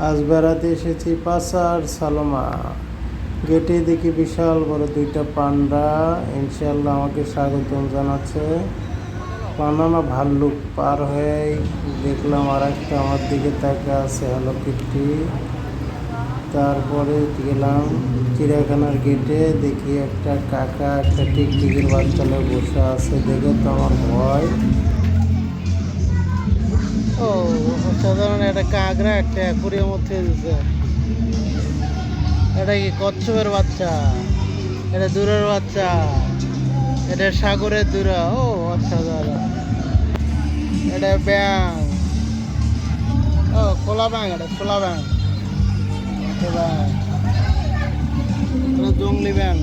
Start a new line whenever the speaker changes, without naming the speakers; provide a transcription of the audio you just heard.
আজ বেড়াতে এসেছি পাসার সালমা। গেটে দেখি বিশাল বড় দুইটা পান্ডা ইনশাল্লাহ আমাকে স্বাগতম জানাচ্ছে। পান্ডা না ভাল্লুক, পার হয়ে দেখলাম আর একটা আমার দিকে তাকে আছে হ্যালো কিট্টি। তারপরে গেলাম চিড়িয়াখানার গেটে, দেখি একটা কাকা একটা টিকটিকির বাচ্চালে বসে আছে, দেখে তো আমার ভয়।
ও অসাধারণ একটা কাঁকড়া একটা অ্যাকুরিয়াম মধ্যে দিছে। এটা কি কচ্ছপের বাচ্চা? এটা দূরের বাচ্চা, এটা সাগরের দূরা। ও অসাধারণ। এটা ব্যাং, ও খোলা ব্যাং, এটা খোলা ব্যাং। এটা জংলি ব্যাং।